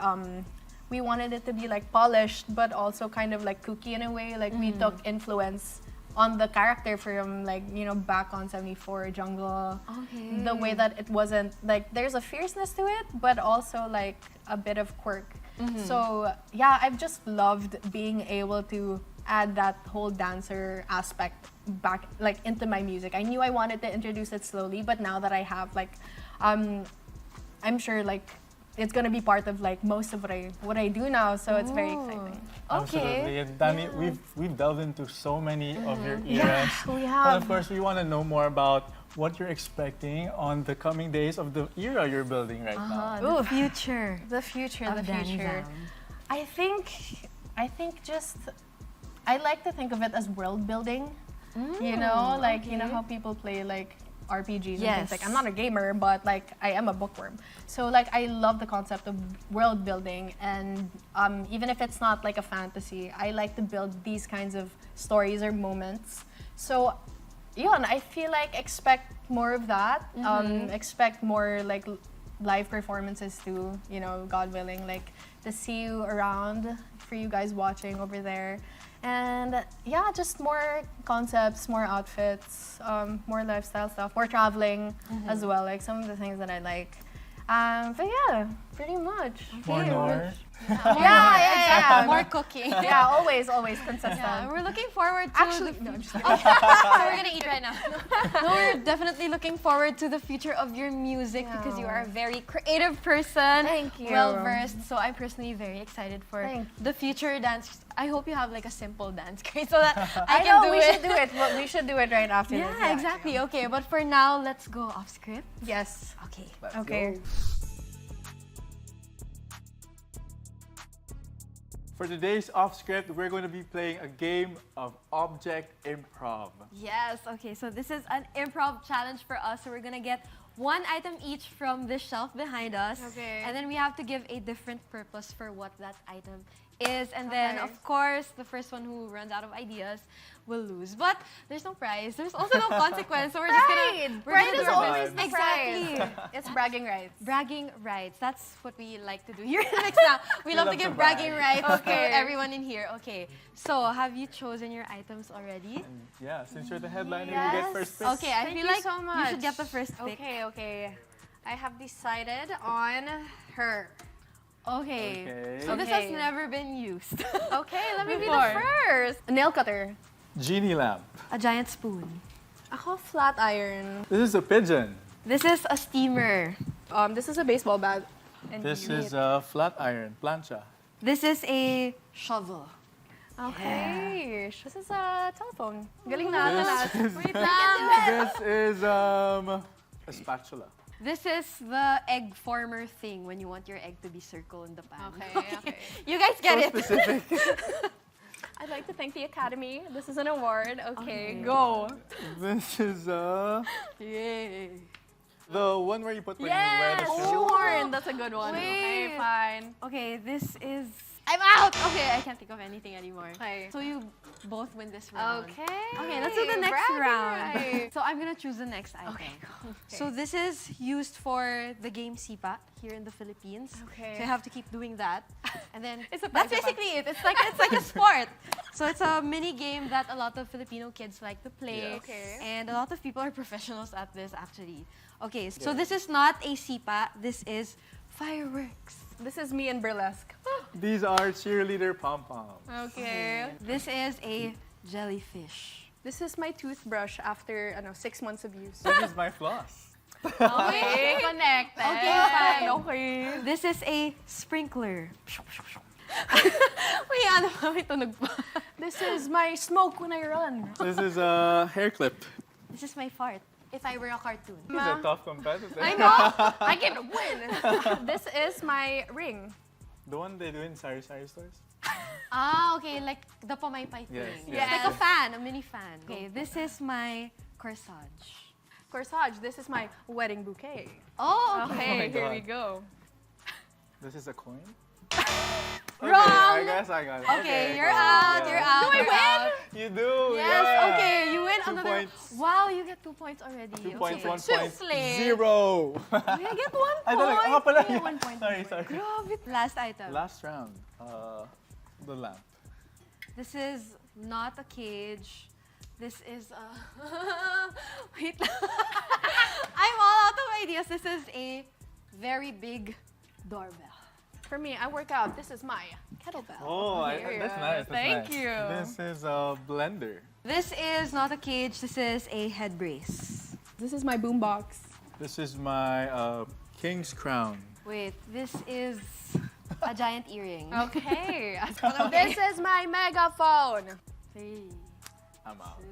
Speaker 3: like polished, but also kind of like kooky in a way. Like we took influence on the character from like, you know, back on 74 Jungle.
Speaker 1: Okay.
Speaker 3: The way that it wasn't like there's a fierceness to it, but also like a bit of quirk. So yeah, I've just loved being able to add that whole dancer aspect back like into my music. I knew I wanted to introduce it slowly, but now that I have like I'm sure like it's gonna be part of like most of what I do now, so it's very exciting.
Speaker 2: Absolutely. And Dani, we've delved into so many of your eras.
Speaker 3: Yeah, we have.
Speaker 2: But of course, we want to know more about what you're expecting on the coming days of the era you're building right now.
Speaker 1: The future.
Speaker 3: The future,
Speaker 1: of
Speaker 3: the
Speaker 1: Dani
Speaker 3: future.
Speaker 1: Zam.
Speaker 3: I think just I like to think of it as world building. You know, like you know how people play like RPGs and
Speaker 1: Yes.
Speaker 3: things. Like I'm not a gamer, but like I am a bookworm. So like I love the concept of world building, and even if it's not like a fantasy, I like to build these kinds of stories or moments. So yun, I feel like expect more of that. Expect more like live performances too. You know, God willing, like to see you around for you guys watching over there. And yeah, just more concepts, more outfits, more lifestyle stuff, more traveling as well, like some of the things that I like. But yeah, pretty much.
Speaker 2: More Nor.
Speaker 3: Yeah.
Speaker 1: More cooking.
Speaker 3: Yeah, always consistent.
Speaker 1: Yeah, we're looking forward to
Speaker 3: Actually, no, I'm just kidding.
Speaker 1: so we're gonna eat right now. No, we're definitely looking forward to the future of your music because you are a very creative person.
Speaker 3: Thank you.
Speaker 1: Well versed. So I'm personally very excited for
Speaker 3: Thank
Speaker 1: the future dance. I hope you have like a simple dance, so that
Speaker 3: I
Speaker 1: I can
Speaker 3: know
Speaker 1: do
Speaker 3: we
Speaker 1: it.
Speaker 3: should do it. Well, we should do it right after this.
Speaker 1: Yeah, exactly. Okay, but for now, let's go off script.
Speaker 3: Yes.
Speaker 1: Okay.
Speaker 3: Okay.
Speaker 2: For today's off script, we're going to be playing a game of object improv.
Speaker 1: Yes, okay, so this is an improv challenge for us. So we're gonna get one item each from this shelf behind us.
Speaker 3: Okay.
Speaker 1: And then we have to give a different purpose for what that item is. And then,
Speaker 3: Okay.
Speaker 1: of course, the first one who runs out of ideas will lose. But there's no prize. There's also no consequence. So we're just gonna... we're
Speaker 3: Pride
Speaker 1: gonna
Speaker 3: is
Speaker 1: do our
Speaker 3: always
Speaker 1: best.
Speaker 3: the
Speaker 1: Exactly.
Speaker 3: prize. It's bragging rights.
Speaker 1: Bragging rights. That's what we like to do here in MYX Now. We love to
Speaker 2: love to
Speaker 1: give bragging
Speaker 2: brag.
Speaker 1: rights
Speaker 3: Okay.
Speaker 1: to everyone in here. Okay. So, have you chosen your items already?
Speaker 2: And yeah, since you're the headliner, you
Speaker 3: Yes.
Speaker 2: get first pick.
Speaker 1: Okay, I
Speaker 3: Thank
Speaker 1: feel
Speaker 3: you
Speaker 1: like
Speaker 3: so
Speaker 1: you should
Speaker 3: much.
Speaker 1: get the first pick.
Speaker 3: Okay. I have decided on her.
Speaker 1: Okay.
Speaker 2: Okay.
Speaker 1: So this has
Speaker 3: Okay.
Speaker 1: never been used.
Speaker 3: Okay, let me be
Speaker 1: Before.
Speaker 3: the first. A nail cutter.
Speaker 2: Genie lamp.
Speaker 1: A giant spoon.
Speaker 3: Ako, flat iron.
Speaker 2: This is a pigeon.
Speaker 1: This is a steamer.
Speaker 3: This is a baseball bat. And
Speaker 2: This
Speaker 3: you-
Speaker 2: is a flat iron, plancha.
Speaker 1: This is a shovel.
Speaker 3: Okay. This is a telephone. Galing na.
Speaker 2: This is,
Speaker 1: Wait lang.
Speaker 2: this is a spatula.
Speaker 1: This is the egg former thing when you want your egg to be circle in the pan.
Speaker 3: Okay.
Speaker 1: You guys get
Speaker 2: So
Speaker 1: it.
Speaker 2: specific.
Speaker 3: I'd like to thank the Academy. This is an award. Okay, go.
Speaker 2: This is
Speaker 1: Yay.
Speaker 2: the one where you put when you wear the
Speaker 3: Yes,
Speaker 2: shoe.
Speaker 3: sure. That's a good one.
Speaker 1: Wait.
Speaker 3: Okay, fine.
Speaker 1: Okay, this is... I'm out! Okay, I can't think of anything anymore.
Speaker 3: Okay.
Speaker 1: So you both win this round.
Speaker 3: Okay.
Speaker 1: Okay, let's do the next
Speaker 3: bragging
Speaker 1: round.
Speaker 3: rights.
Speaker 1: So I'm gonna choose the next item.
Speaker 3: Okay.
Speaker 1: So this is used for the game Sipa here in the Philippines.
Speaker 3: Okay.
Speaker 1: So you have to keep doing that. And then
Speaker 3: It's a
Speaker 1: that's
Speaker 3: paisa pa.
Speaker 1: basically it. It's like a sport. So it's a mini game that a lot of Filipino kids like to play.
Speaker 2: Yes.
Speaker 3: Okay.
Speaker 1: And a lot of people are professionals at this actually. Okay, so this is not a Sipa, this is fireworks.
Speaker 3: This is me in burlesque.
Speaker 2: These are cheerleader pom-poms.
Speaker 3: Okay.
Speaker 1: This is a jellyfish.
Speaker 3: This is my toothbrush after 6 months of use.
Speaker 2: This is my floss.
Speaker 3: Okay, connected.
Speaker 1: Okay, fine.
Speaker 3: Okay.
Speaker 1: This is a sprinkler. May ano pa, may tunog pa.
Speaker 3: This is my smoke when I run.
Speaker 2: This is a hair clip.
Speaker 1: This is my fart. If I were a cartoon.
Speaker 2: He's a tough competitor.
Speaker 3: I know. I can win. This is my ring.
Speaker 2: The one they do in Sari stores?
Speaker 1: Ah, okay, like the pamaypay
Speaker 2: Yes,
Speaker 1: thing.
Speaker 2: yes.
Speaker 1: Like a fan, a mini fan. Okay, this is my corsage.
Speaker 3: Corsage. This is my wedding bouquet.
Speaker 1: Oh, okay.
Speaker 3: Okay,
Speaker 2: my
Speaker 3: here
Speaker 2: God.
Speaker 3: we go.
Speaker 2: This is a coin?
Speaker 1: Wrong!
Speaker 2: I guess I got it.
Speaker 1: Okay, you're out,
Speaker 2: yeah.
Speaker 1: you're out.
Speaker 3: Do I
Speaker 1: you're
Speaker 3: win?
Speaker 1: out.
Speaker 2: You do,
Speaker 1: Yes,
Speaker 2: yeah.
Speaker 1: okay, you win
Speaker 2: 2
Speaker 1: another.
Speaker 2: points.
Speaker 1: Wow, you get 2 points already.
Speaker 2: 2 points,
Speaker 1: okay.
Speaker 2: 1
Speaker 3: Two
Speaker 2: point,
Speaker 3: slate.
Speaker 2: 0.
Speaker 1: I get 1
Speaker 2: Ay,
Speaker 1: point.
Speaker 2: talaga. Nga pala.
Speaker 3: Yeah, 1 point.
Speaker 2: Sorry.
Speaker 1: Grabe. Last item.
Speaker 2: Last round. The lamp.
Speaker 1: This is not a cage. This is a... Wait lang. I'm all out of ideas. This is a very big doorbell.
Speaker 3: For me, I work out. This is my kettlebell.
Speaker 2: Oh,
Speaker 3: Here.
Speaker 2: that's nice. That's
Speaker 3: Thank
Speaker 2: nice.
Speaker 3: you.
Speaker 2: This is a blender.
Speaker 1: This is not a cage. This is a head brace.
Speaker 3: This is my boombox.
Speaker 2: This is my king's crown.
Speaker 1: Wait, this is a giant earring.
Speaker 3: Okay. This is my megaphone.
Speaker 1: 3,
Speaker 2: I'm out.
Speaker 1: 2,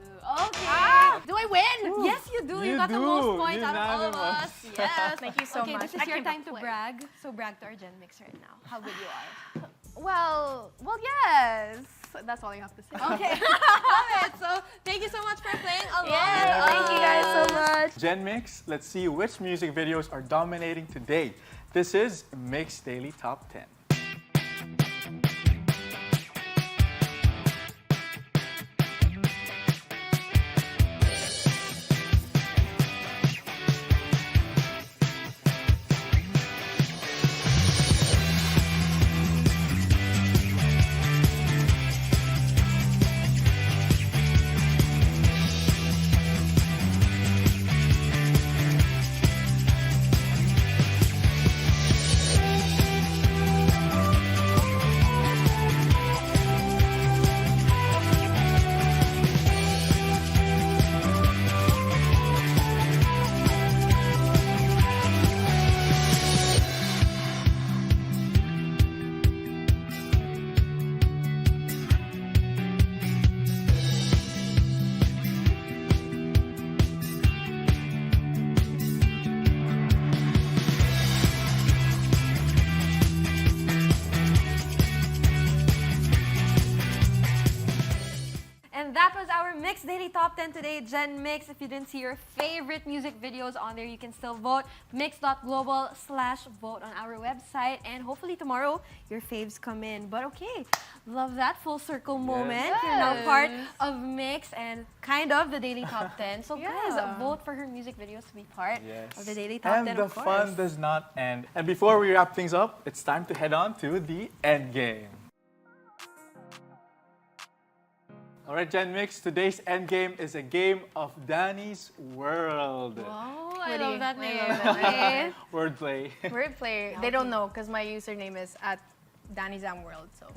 Speaker 1: okay.
Speaker 3: Ah, do I win?
Speaker 1: Yes, you do. You
Speaker 2: You
Speaker 1: got the most
Speaker 2: do.
Speaker 1: points out of all of
Speaker 2: Unanimous.
Speaker 1: us. Yes.
Speaker 3: Thank you so
Speaker 1: Okay,
Speaker 3: much.
Speaker 1: this is
Speaker 3: I
Speaker 1: your
Speaker 3: came
Speaker 1: time to
Speaker 3: play.
Speaker 1: brag. So brag to our Gen MYX right now. How good you are.
Speaker 3: Well, yes. That's all I have to say.
Speaker 1: Okay. Love it. So thank you so much for playing along.
Speaker 3: Yeah,
Speaker 1: with
Speaker 3: thank you guys so
Speaker 1: us.
Speaker 3: much.
Speaker 2: Gen MYX, let's see which music videos are dominating today. This is MYX Daily Top 10.
Speaker 1: And that was our MYX Daily Top 10 today. Gen MYX, if you didn't see your favorite music videos on there, you can still vote. MYX.global/vote on our website. And hopefully tomorrow, your faves come in. But okay, love that full circle moment. You're now part of MYX and kind of the Daily Top 10. So guys, vote for her music videos to be part of the Daily Top 10,
Speaker 2: And the
Speaker 1: of course.
Speaker 2: fun does not end. And before we wrap things up, it's time to head on to the Endgame. All right, Gen MYX, today's Endgame is a game of Dani's World.
Speaker 1: Oh, I
Speaker 3: Pretty.
Speaker 1: love that
Speaker 3: I
Speaker 1: name.
Speaker 3: love that
Speaker 1: Okay.
Speaker 2: Wordplay.
Speaker 3: Wordplay. They don't know because my username is at Dani Zam World. So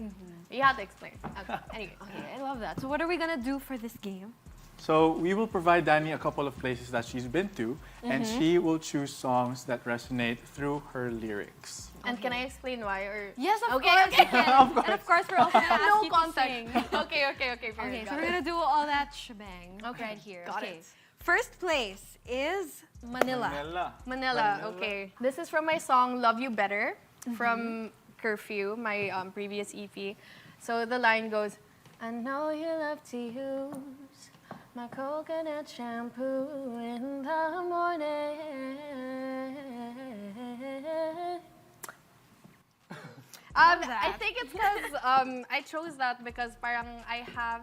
Speaker 3: you have to explain. Okay. Anyway.
Speaker 1: Okay, I love that. So what are we gonna do for this game?
Speaker 2: So we will provide Dani a couple of places that she's been to, and she will choose songs that resonate through her lyrics.
Speaker 3: And can I explain why? Or
Speaker 1: Yes, of
Speaker 3: Okay,
Speaker 1: course.
Speaker 3: okay.
Speaker 1: you can. And of course, we're also gonna ask
Speaker 3: no
Speaker 1: you to sing.
Speaker 3: context. Okay.
Speaker 1: Okay,
Speaker 3: Fair,
Speaker 1: so we're gonna do all that shebang
Speaker 3: Okay,
Speaker 1: right here.
Speaker 3: got
Speaker 1: okay.
Speaker 3: it.
Speaker 1: First place is Manila.
Speaker 3: Manila. Okay. This is from my song "Love You Better" from Curfew, my previous EP. So the line goes, "I know you love to use my coconut shampoo in the morning." I think it's because I chose that because parang I have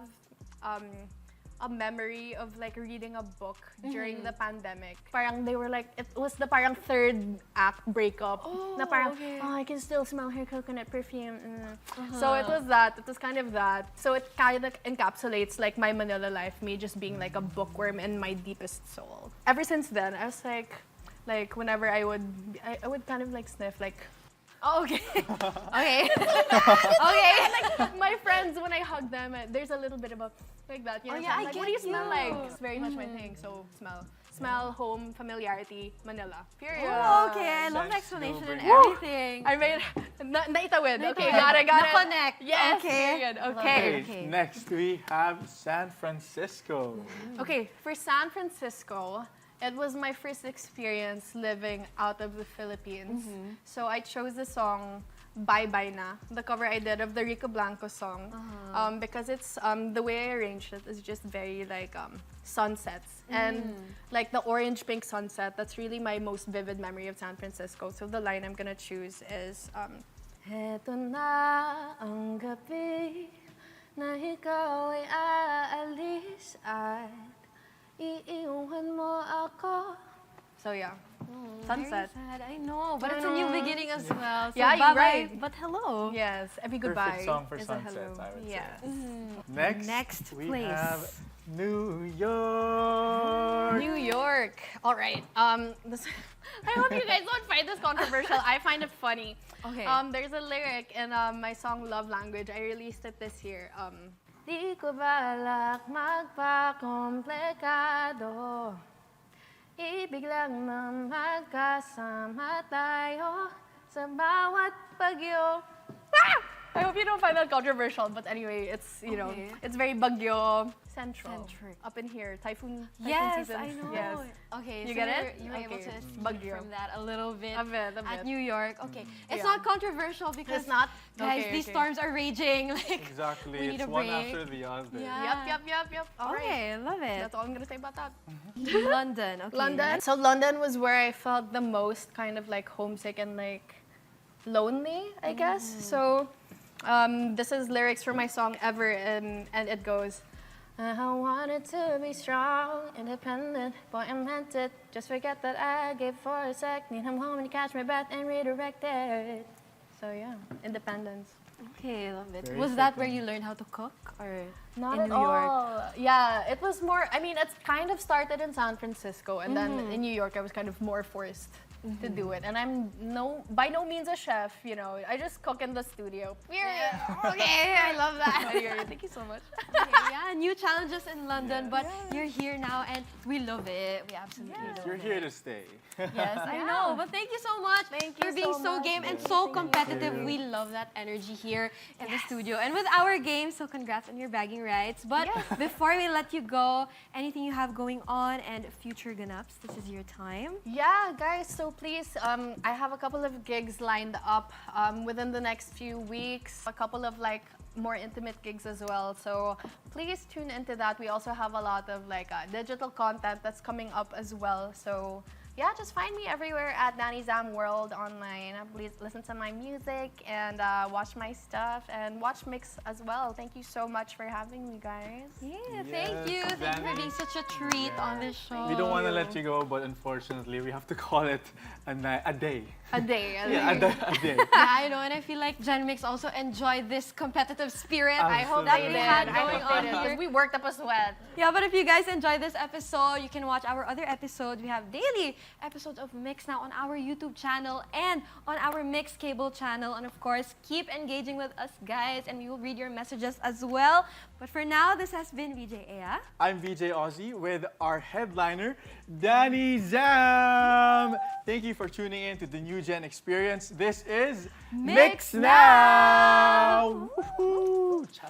Speaker 3: a memory of like reading a book during the pandemic. Parang they were like, it was the parang third act breakup. Na parang, oh, I can still smell her coconut perfume. So it was that. It was kind of that. So it kind of encapsulates like my Manila life, me just being like a bookworm in my deepest soul. Ever since then, I was like whenever I would kind of like sniff like. Oh, okay. Okay. Okay. Like my friends, when I hug them, there's a little bit of a like that. You know,
Speaker 1: yeah,
Speaker 3: so I'm
Speaker 1: I
Speaker 3: like,
Speaker 1: get
Speaker 3: what do you smell
Speaker 1: you.
Speaker 3: like? It's very much my thing. So smell smell, home, familiarity, Manila. Period.
Speaker 1: Oh, okay, I love the
Speaker 2: Thanks,
Speaker 1: explanation and
Speaker 2: Gilbert.
Speaker 1: everything.
Speaker 3: I made naitawid. Okay,
Speaker 1: Naitawid.
Speaker 3: got it.
Speaker 1: Na-connect.
Speaker 3: Yes,
Speaker 1: Okay.
Speaker 3: period.
Speaker 1: Love
Speaker 3: Okay.
Speaker 1: it. Okay.
Speaker 2: Next we have San Francisco.
Speaker 3: Okay, for San Francisco, it was my first experience living out of the Philippines. So I chose the song Bye Bye Na, the cover I did of the Rico Blanco song, because it's the way I arranged it is just very like sunsets and like the orange pink sunset. That's really my most vivid memory of San Francisco. So the line I'm gonna choose is Heto na ang gabi na ikaw ay aalis at iiwan mo ako. So yeah, sunset.
Speaker 1: Very sad, I know, but
Speaker 3: I
Speaker 1: it's a new
Speaker 3: know.
Speaker 1: beginning as well. So
Speaker 3: Yeah, you're
Speaker 1: bye-bye,
Speaker 3: right.
Speaker 1: but hello.
Speaker 3: Yes, every goodbye
Speaker 2: Perfect song for
Speaker 3: is a
Speaker 2: sunsets,
Speaker 3: hello.
Speaker 2: I would
Speaker 3: Yes.
Speaker 2: say.
Speaker 1: Next
Speaker 2: we
Speaker 1: place.
Speaker 2: have New York.
Speaker 3: New York. All right. I hope you guys don't find this controversial. I find it funny.
Speaker 1: Okay.
Speaker 3: There's a lyric in my song Love Language. I released it this year. Di ko balak magpakomplikado. Ibig lang na magkasama tayo sa bawat bagyo. Ah! I hope you don't find that controversial, but anyway, it's
Speaker 1: Okay.
Speaker 3: it's very bagyo central.
Speaker 1: Centric.
Speaker 3: Up in here, typhoon
Speaker 1: Yes,
Speaker 3: season.
Speaker 1: I know.
Speaker 3: Yes.
Speaker 1: Okay,
Speaker 3: You
Speaker 1: so
Speaker 3: get it?
Speaker 1: you were able
Speaker 3: Okay.
Speaker 1: to escape
Speaker 3: Bagyo.
Speaker 1: from that a little bit,
Speaker 3: A bit.
Speaker 1: at New York. Okay, it's
Speaker 3: Yeah.
Speaker 1: not controversial because
Speaker 3: It's not?
Speaker 1: guys,
Speaker 3: Okay,
Speaker 1: these
Speaker 3: okay.
Speaker 1: storms are raging. Like
Speaker 2: Exactly,
Speaker 1: we need
Speaker 2: it's
Speaker 1: a
Speaker 2: one
Speaker 1: break.
Speaker 2: after the other.
Speaker 1: Yeah.
Speaker 3: Yep. All right.
Speaker 1: Okay, love it.
Speaker 3: That's all I'm gonna say about that.
Speaker 1: London. Okay.
Speaker 3: London. So London was where I felt the most kind of like homesick and like lonely, I guess. So this is lyrics from my song Ever, and it goes, I wanted to be strong, independent, boy I meant it. Just forget that I gave for a sec. Need him home and catch my breath and redirect it. So yeah, independence.
Speaker 1: Okay, love it.
Speaker 2: Very
Speaker 1: Was that where
Speaker 2: fitting.
Speaker 1: you learned how to cook, or
Speaker 3: Not
Speaker 1: in
Speaker 3: at
Speaker 1: New York?
Speaker 3: all. Yeah, it was more. I mean, it's kind of started in San Francisco, and then in New York, I was kind of more forced to do it. And I'm by no means a chef. You know, I just cook in the studio. Period.
Speaker 1: Okay, I love that.
Speaker 3: Thank you so much.
Speaker 1: Okay, yeah, new challenges in London, but you're here now, and we love it. We absolutely love
Speaker 2: You're
Speaker 1: it.
Speaker 2: here to stay.
Speaker 1: Yes, I
Speaker 3: Yeah.
Speaker 1: know. But thank you so much
Speaker 3: Thank
Speaker 1: for
Speaker 3: you
Speaker 1: being
Speaker 3: so
Speaker 1: so
Speaker 3: much.
Speaker 1: game and
Speaker 3: Thank
Speaker 1: so
Speaker 3: you.
Speaker 1: competitive.
Speaker 2: Thank
Speaker 1: We
Speaker 2: you.
Speaker 1: love that energy here in the studio and with our game. So congrats on your bagging rights. But before we let you go, anything you have going on and future ganaps, this is your time.
Speaker 3: Yeah, guys. So please, I have a couple of gigs lined up within the next few weeks. A couple of like more intimate gigs as well. So please tune into that. We also have a lot of like digital content that's coming up as well. So yeah, just find me everywhere at Dani Zam World online. Please listen to my music and watch my stuff and watch MYX as well. Thank you so much for having me, guys.
Speaker 1: Yeah, thank you.
Speaker 2: Yes,
Speaker 1: Thank you for
Speaker 2: Dani.
Speaker 1: being such a treat on this show.
Speaker 2: We don't want to let you go, but unfortunately, we have to call it a day.
Speaker 3: A day.
Speaker 2: Yeah, a day.
Speaker 1: Yeah, I know, and I feel like Gen MYX also enjoyed this competitive spirit.
Speaker 3: I hope
Speaker 1: that
Speaker 3: they
Speaker 1: we
Speaker 3: did.
Speaker 1: had
Speaker 3: I
Speaker 1: going
Speaker 3: hope they
Speaker 1: on
Speaker 3: did, 'cause
Speaker 1: here.
Speaker 3: we worked up a sweat.
Speaker 1: Yeah, but if you guys enjoyed this episode, you can watch our other episodes. We have daily episodes of MYX Now on our YouTube channel and on our MYX Cable channel. And of course, keep engaging with us, guys, and we will read your messages as well. But for now, this has been VJ Eya.
Speaker 2: I'm VJ Ozzie with our headliner, Dani Zam. Thank you for tuning in to the New Gen Experience. This is
Speaker 1: MYX
Speaker 2: MYX Now. Woohoo! Ciao.